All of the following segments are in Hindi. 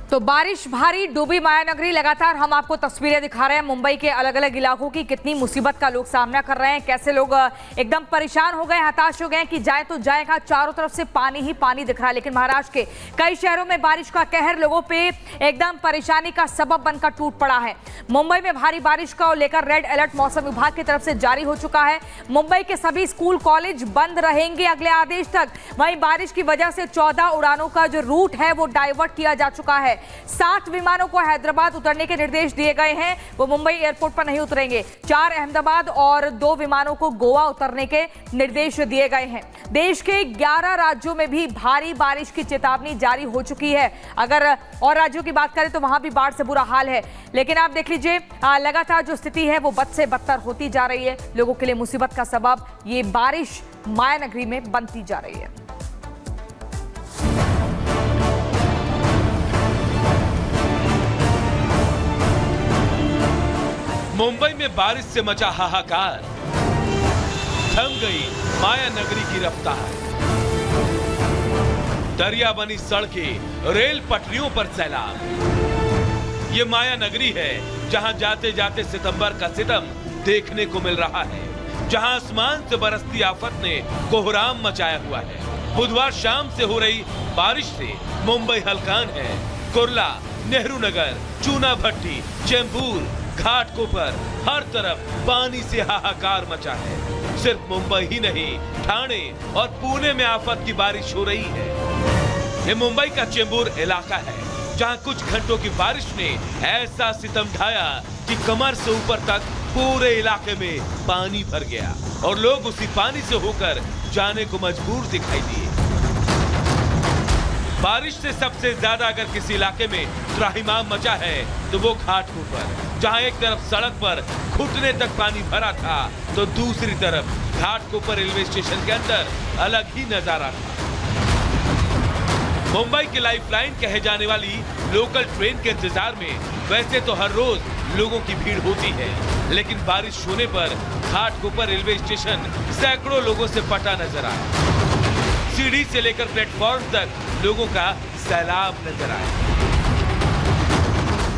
तो बारिश भारी डूबी मायानगरी। लगातार हम आपको तस्वीरें दिखा रहे हैं मुंबई के अलग अलग इलाकों की। कितनी मुसीबत का लोग सामना कर रहे हैं, कैसे लोग एकदम परेशान हो गए, हताश हो गए कि जाए तो जाए कहां। चारों तरफ से पानी ही पानी दिख रहा है। लेकिन महाराष्ट्र के कई शहरों में बारिश का कहर लोगों पे एकदम परेशानी का सबब बनकर टूट पड़ा है। मुंबई में भारी बारिश को लेकर रेड अलर्ट मौसम विभाग की तरफ से जारी हो चुका है। मुंबई के सभी स्कूल कॉलेज बंद रहेंगे अगले आदेश तक। वहीं बारिश की वजह से 14 उड़ानों का जो रूट है वो डाइवर्ट किया जा चुका है। 7 विमानों को हैदराबाद उतरने के निर्देश दिए गए हैं, वो मुंबई एयरपोर्ट पर नहीं उतरेंगे। 4 अहमदाबाद और 2 विमानों को गोवा उतरने के निर्देश दिए गए हैं। देश के 11 राज्यों में भी भारी बारिश की चेतावनी जारी हो चुकी है। अगर और राज्यों की बात करें तो वहां भी बाढ़ से बुरा हाल है। लेकिन आप देख लीजिए लगातार जो स्थिति है वो बद से बदतर होती जा रही है। लोगों के लिए मुसीबत का सबब ये बारिश मायानगरी में बनती जा रही है। मुंबई में बारिश से मचा हाहाकार, थम गई मायानगरी की रफ्तार। दरिया बनी सड़कें, रेल पटरियों पर सैलाब। ये मायानगरी है जहां जाते जाते सितंबर का सितम देखने को मिल रहा है, जहां आसमान से बरसती आफत ने कोहराम मचाया हुआ है। बुधवार शाम से हो रही बारिश से मुंबई हलकान है। कुर्ला, नेहरू नगर, चूना भट्टी, चेंबूर, घाटकोपर, हर तरफ पानी से हाहाकार मचा है। सिर्फ मुंबई ही नहीं, ठाणे और पुणे में आफत की बारिश हो रही है। ये मुंबई का चेंबूर इलाका है जहां कुछ घंटों की बारिश ने ऐसा सितम ढाया कि कमर से ऊपर तक पूरे इलाके में पानी भर गया और लोग उसी पानी से होकर जाने को मजबूर दिखाई दिए। बारिश से सबसे ज्यादा अगर किसी इलाके में त्राहिमाम मचा है तो वो घाटकोपर, जहां एक तरफ सड़क पर घुटने तक पानी भरा था तो दूसरी तरफ घाटकोपर रेलवे स्टेशन के अंदर अलग ही नजारा था। मुंबई की लाइफलाइन कहे जाने वाली लोकल ट्रेन के इंतजार में वैसे तो हर रोज लोगों की भीड़ होती है, लेकिन बारिश होने पर घाटकोपर रेलवे स्टेशन सैकड़ों लोगों से पटा नजर आया। सीढ़ी से लेकर प्लेटफॉर्म तक लोगों का सैलाब नजर आया।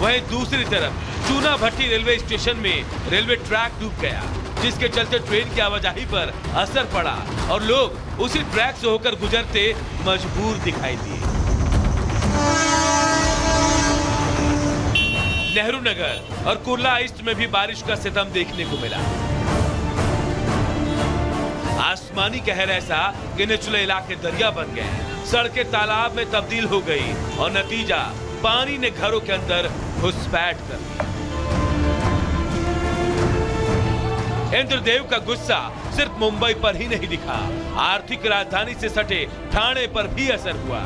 वहीं दूसरी तरफ चूना भट्टी रेलवे स्टेशन में रेलवे ट्रैक डूब गया, जिसके चलते ट्रेन की आवाजाही पर असर पड़ा और लोग उसी ट्रैक से होकर गुजरते मजबूर दिखाई दिए। नेहरू नगर और कुर्ला ईस्ट में भी बारिश का सितम देखने को मिला। आसमानी कहर ऐसा कि निचले इलाके दरिया बन गए, सड़कें तालाब में तब्दील हो गई और नतीजा पानी ने घरों के अंदर घुसपैठ कर दी। इंद्रदेव का गुस्सा सिर्फ मुंबई पर ही नहीं दिखा, आर्थिक राजधानी से सटे ठाणे पर भी असर हुआ।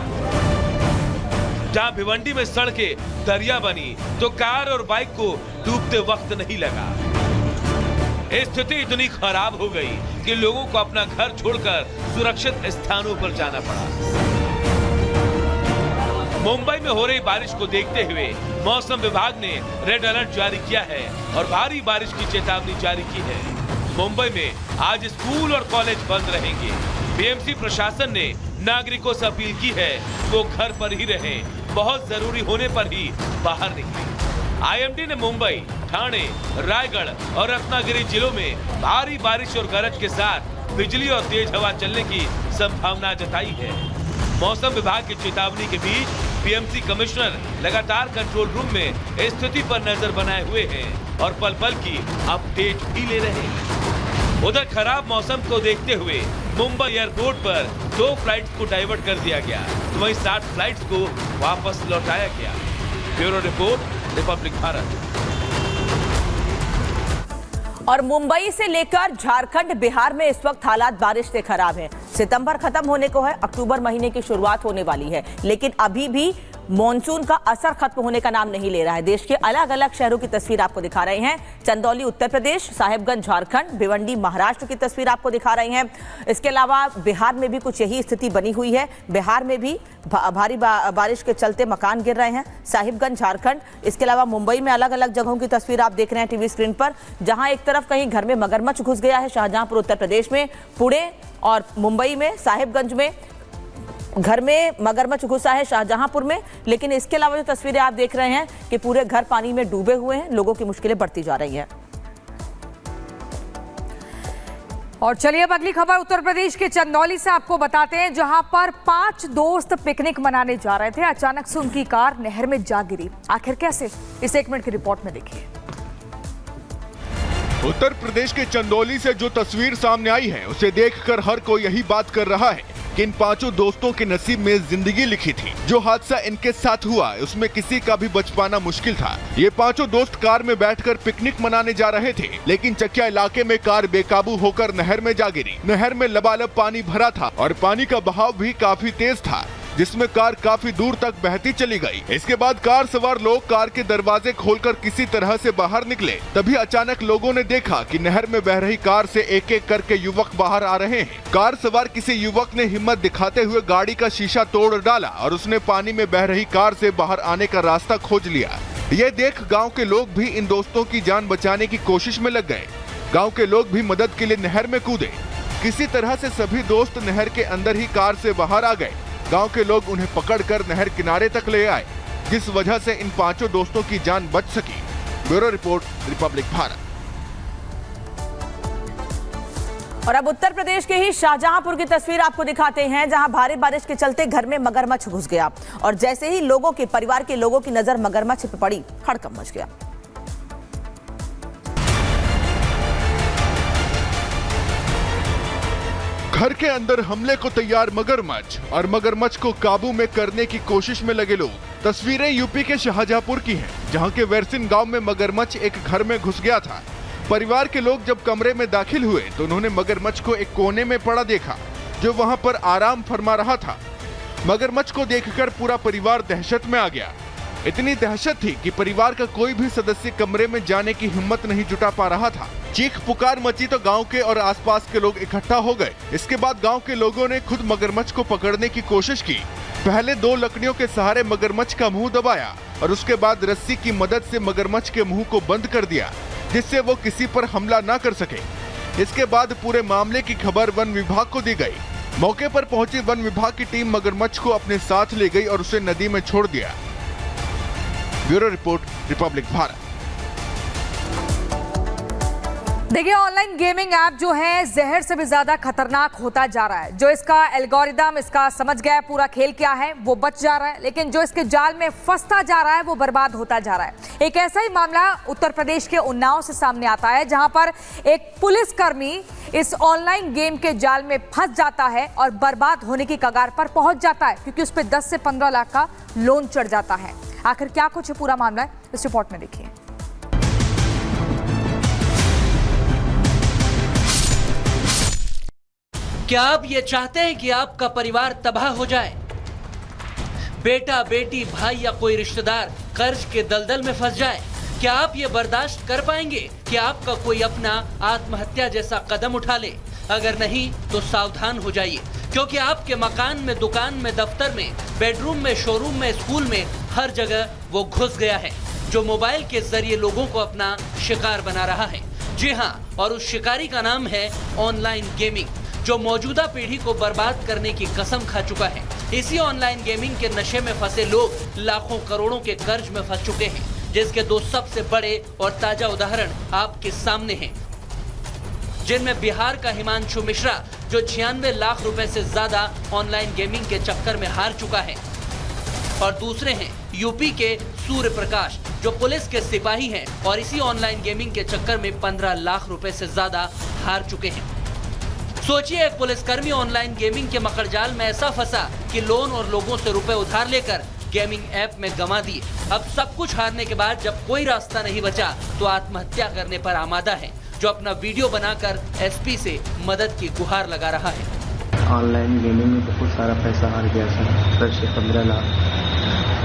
जहां भिवंडी में सड़कें दरिया बनी तो कार और बाइक को डूबते वक्त नहीं लगा। स्थिति इतनी खराब हो गई कि लोगों को अपना घर छोड़कर सुरक्षित स्थानों पर जाना पड़ा। मुंबई में हो रही बारिश को देखते हुए मौसम विभाग ने रेड अलर्ट जारी किया है और भारी बारिश की चेतावनी जारी की है। मुंबई में आज स्कूल और कॉलेज बंद रहेंगे। बीएमसी प्रशासन ने नागरिकों से अपील की है वो घर पर ही रहें, बहुत जरूरी होने पर ही बाहर निकलें। आईएमडी ने मुंबई, ठाणे, रायगढ़ और रत्नागिरी जिलों में भारी बारिश और गरज के साथ बिजली और तेज हवा चलने की संभावना जताई है। मौसम विभाग की चेतावनी के बीच बीएमसी कमिश्नर लगातार कंट्रोल रूम में स्थिति पर नजर बनाए हुए हैं और पल पल की अपडेट भी ले रहे हैं। उधर खराब मौसम को देखते हुए मुंबई एयरपोर्ट पर 2 फ्लाइट्स को डाइवर्ट कर दिया गया, तो वहीं 60 फ्लाइट्स को वापस लौटाया गया। Bureau report, Republic Bharat. और मुंबई से लेकर झारखंड, बिहार में इस वक्त हालात बारिश से खराब है। सितंबर खत्म होने को है, अक्टूबर महीने की शुरुआत होने वाली है, लेकिन अभी भी मॉनसून का असर खत्म होने का नाम नहीं ले रहा है। देश के अलग अलग शहरों की तस्वीर आपको दिखा रहे हैं। चंदौली उत्तर प्रदेश, साहिबगंज झारखंड, भिवंडी महाराष्ट्र की तस्वीर आपको दिखा रहे हैं। इसके अलावा बिहार में भी कुछ यही स्थिति बनी हुई है। बिहार में भी भारी बारिश के चलते मकान गिर रहे हैं। साहिबगंज झारखंड, इसके अलावा मुंबई में अलग अलग जगहों की तस्वीर आप देख रहे हैं टीवी स्क्रीन पर, जहां एक तरफ कहीं घर में मगरमच्छ घुस गया है शाहजहांपुर उत्तर प्रदेश में, पुणे और मुंबई में, साहिबगंज में घर में मगरमच्छ घुसा है शाहजहांपुर में, लेकिन इसके अलावा जो तस्वीरें आप देख रहे हैं कि पूरे घर पानी में डूबे हुए हैं, लोगों की मुश्किलें बढ़ती जा रही हैं। और चलिए अब अगली खबर उत्तर प्रदेश के चंदौली से आपको बताते हैं, जहां पर 5 दोस्त पिकनिक मनाने जा रहे थे। अचानक से उनकी कार नहर में जा गिरी। आखिर कैसे, इस 1 मिनट की रिपोर्ट में देखिए। उत्तर प्रदेश के चंदौली से जो तस्वीर सामने आई है, उसे देखकर हर कोई यही बात कर रहा है कि इन 5 दोस्तों के नसीब में जिंदगी लिखी थी। जो हादसा इनके साथ हुआ उसमें किसी का भी बच पाना मुश्किल था। ये 5 दोस्त कार में बैठकर पिकनिक मनाने जा रहे थे, लेकिन चकिया इलाके में कार बेकाबू होकर नहर में जा गिरी। नहर में लबालब पानी भरा था और पानी का बहाव भी काफी तेज था, जिसमें कार काफी दूर तक बहती चली गई। इसके बाद कार सवार लोग कार के दरवाजे खोलकर किसी तरह से बाहर निकले। तभी अचानक लोगों ने देखा कि नहर में बह रही कार से एक एक करके युवक बाहर आ रहे हैं। कार सवार किसी युवक ने हिम्मत दिखाते हुए गाड़ी का शीशा तोड़ डाला और उसने पानी में बह रही कार से बाहर आने का रास्ता खोज लिया। ये देख गाँव के लोग भी इन दोस्तों की जान बचाने की कोशिश में लग गए। गाँव के लोग भी मदद के लिए नहर में कूदे। किसी तरह से सभी दोस्त नहर के अंदर ही कार से बाहर आ गए। गांव के लोग उन्हें पकड़कर नहर किनारे तक ले आए, जिस वजह से इन 5 दोस्तों की जान बच सकी। Bureau report, Republic Bharat. और अब उत्तर प्रदेश के ही शाहजहांपुर की तस्वीर आपको दिखाते हैं, जहां भारी बारिश के चलते घर में मगरमच्छ घुस गया और जैसे ही परिवार के लोगों की नजर मगरमच्छ पर पड़ी, हड़कंप मच गया। घर के अंदर हमले को तैयार मगरमच्छ और मगरमच्छ को काबू में करने की कोशिश में लगे लोग। तस्वीरें यूपी के शाहजहांपुर की हैं, जहां के वैरसिन गांव में मगरमच्छ एक घर में घुस गया था। परिवार के लोग जब कमरे में दाखिल हुए तो उन्होंने मगरमच्छ को एक कोने में पड़ा देखा, जो वहां पर आराम फरमा रहा था। मगरमच्छ को देखकर पूरा परिवार दहशत में आ गया। इतनी दहशत थी कि परिवार का कोई भी सदस्य कमरे में जाने की हिम्मत नहीं जुटा पा रहा था। चीख पुकार मची तो गांव के और आसपास के लोग इकट्ठा हो गए। इसके बाद गांव के लोगों ने खुद मगरमच्छ को पकड़ने की कोशिश की। पहले 2 लकड़ियों के सहारे मगरमच्छ का मुंह दबाया और उसके बाद रस्सी की मदद से मगरमच्छ के मुंह को बंद कर दिया, जिससे वो किसी पर हमला न कर सके। इसके बाद पूरे मामले की खबर वन विभाग को दी गई। मौके पर पहुंची वन विभाग की टीम मगरमच्छ को अपने साथ ले गई और उसे नदी में छोड़ दिया। Bureau report, Republic Bharat. देखिए, ऑनलाइन गेमिंग ऐप जो है जहर से भी ज्यादा खतरनाक होता जा रहा है। जो इसका एल्गोरिदम इसका समझ गया है पूरा खेल क्या है, वो बच जा रहा है, लेकिन जो इसके जाल में फंसता जा रहा है वो बर्बाद होता जा रहा है। एक ऐसा ही मामला उत्तर प्रदेश के उन्नाव से सामने आता है, जहां पर एक पुलिसकर्मी इस ऑनलाइन गेम के जाल में फंस जाता है और बर्बाद होने की कगार पर पहुंच जाता है, क्योंकि उस पर 10 से 15 लाख का लोन चढ़ जाता है। आखिर क्या कुछ है पूरा मामला है, इस रिपोर्ट में देखिए। क्या आप ये चाहते हैं कि आपका परिवार तबाह हो जाए? बेटा, बेटी, भाई या कोई रिश्तेदार कर्ज के दलदल में फंस जाए? क्या आप ये बर्दाश्त कर पाएंगे कि आपका कोई अपना आत्महत्या जैसा कदम उठा ले? अगर नहीं तो सावधान हो जाइए, क्योंकि आपके मकान में, दुकान में, दफ्तर में, बेडरूम में, शोरूम में, स्कूल में, हर जगह वो घुस गया है, जो मोबाइल के जरिए लोगों को अपना शिकार बना रहा है। जी हाँ, और उस शिकारी का नाम है ऑनलाइन गेमिंग, जो मौजूदा पीढ़ी को बर्बाद करने की कसम खा चुका है। इसी ऑनलाइन गेमिंग के नशे में फंसे लोग लाखों करोड़ों के कर्ज में फंस चुके हैं, जिसके 2 सबसे बड़े और ताजा उदाहरण आपके सामने हैं, जिनमें बिहार का हिमांशु मिश्रा, जो 96 लाख रुपए से ज्यादा ऑनलाइन गेमिंग के चक्कर में हार चुका है, और दूसरे हैं यूपी के सूर्य प्रकाश, जो पुलिस के सिपाही हैं और इसी ऑनलाइन गेमिंग के चक्कर में 15 लाख रुपए से ज्यादा हार चुके हैं। सोचिए, एक पुलिसकर्मी ऑनलाइन गेमिंग के मकड़जाल में ऐसा फंसा कि लोन और लोगों से रुपए उधार लेकर गेमिंग ऐप में गंवा दिए। अब सब कुछ हारने के बाद जब कोई रास्ता नहीं बचा तो आत्महत्या करने पर आमादा है, जो अपना वीडियो बनाकर एसपी से मदद की गुहार लगा रहा है। ऑनलाइन गेमिंग में बहुत सारा पैसा हार गया सर, 10 से 15 लाख,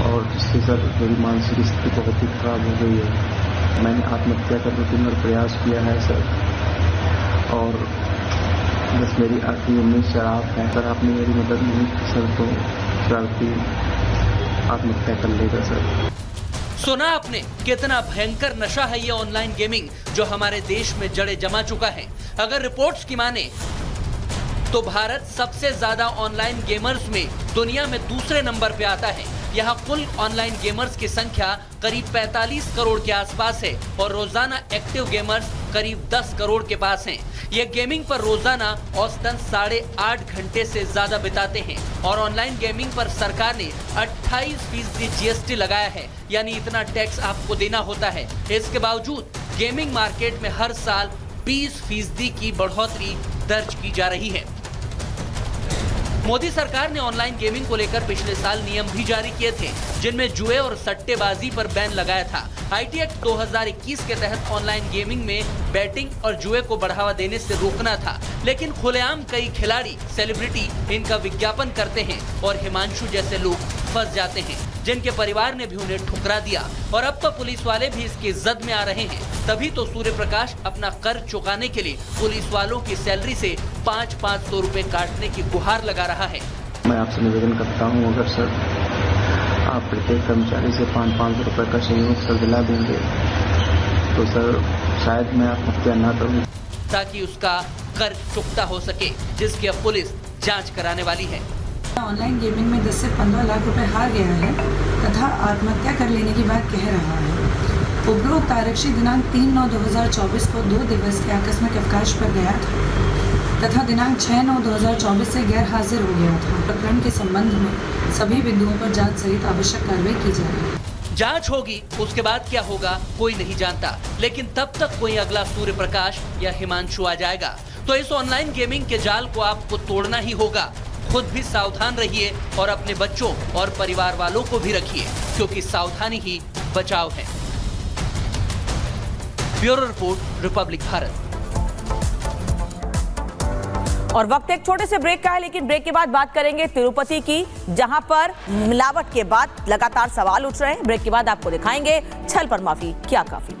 और जिससे सर मेरी मानसिक स्थिति बहुत ही खराब हो गई है। मैंने आत्महत्या करने की प्रयास किया है सर, और बस मेरी आखिरी उम्मीद सर आप हैं। सर आपने मेरी मदद नहीं की सर, तो शरारती आत्महत्या कर लेगा सर। सुना आपने, कितना भयंकर नशा है ये ऑनलाइन गेमिंग, जो हमारे देश में जड़ें जमा चुका है। अगर रिपोर्ट्स की माने तो भारत सबसे ज्यादा ऑनलाइन गेमर्स में दुनिया में दूसरे नंबर पे आता है। यहाँ कुल ऑनलाइन गेमर्स की संख्या करीब 45 करोड़ के आसपास है और रोजाना एक्टिव गेमर्स करीब 10 करोड़ के पास हैं। ये गेमिंग पर रोजाना औसतन 8.5 घंटे से ज्यादा बिताते हैं और ऑनलाइन गेमिंग पर सरकार ने 28% GST लगाया है, यानी इतना टैक्स आपको देना होता है। इसके बावजूद गेमिंग मार्केट में हर साल 20% की बढ़ोतरी दर्ज की जा रही है। मोदी सरकार ने ऑनलाइन गेमिंग को लेकर पिछले साल नियम भी जारी किए थे, जिनमें जुए और सट्टेबाजी पर बैन लगाया था। आईटी एक्ट 2021 के तहत ऑनलाइन गेमिंग में बैटिंग और जुए को बढ़ावा देने से रोकना था, लेकिन खुलेआम कई खिलाड़ी, सेलिब्रिटी इनका विज्ञापन करते हैं और हिमांशु जैसे लोग फंस जाते हैं, जिनके परिवार ने भी उन्हें ठुकरा दिया और अब तो पुलिस वाले भी इसकी जद में आ रहे हैं। तभी तो सूर्य प्रकाश अपना कर्ज चुकाने के लिए पुलिस वालों की सैलरी से 500 रुपए काटने की गुहार लगा रहा है। मैं आपसे निवेदन करता हूं, अगर सर आप प्रत्येक कर्मचारी से 500 रुपए का सहयोग सर दिला देंगे तो सर शायद मैं आत्महत्या न करूं, ताकि उसका कर्ज चुकता हो सके, जिसकी अब पुलिस जांच कराने वाली है। ऑनलाइन गेमिंग में 10 से 15 लाख रुपए हार गया है तथा आत्महत्या कर लेने की बात कह रहा है। उपरोक्त आरक्षी दिनांक 3/9/2024 को 2 दिवस के आकस्मिक अवकाश पर गया था तथा दिनांक 6/9/2024 से गैर हाजिर हो गया था। प्रकरण के संबंध में सभी बिंदुओं पर जांच सहित आवश्यक कार्रवाई की जा रही है। जांच होगी, उसके बाद क्या होगा कोई नहीं जानता, लेकिन तब तक कोई अगला सूर्य प्रकाश या हिमांशु आ जाएगा। तो इस ऑनलाइन गेमिंग के जाल को आपको तोड़ना ही होगा। खुद भी सावधान रहिए और अपने बच्चों और परिवार वालों को भी रखिए, क्योंकि सावधानी ही बचाव है। Bureau report, Republic Bharat. और वक्त एक छोटे से ब्रेक का है, लेकिन ब्रेक के बाद बात करेंगे तिरुपति की, जहां पर मिलावट के बाद लगातार सवाल उठ रहे हैं। ब्रेक के बाद आपको दिखाएंगे छल पर माफी क्या काफी।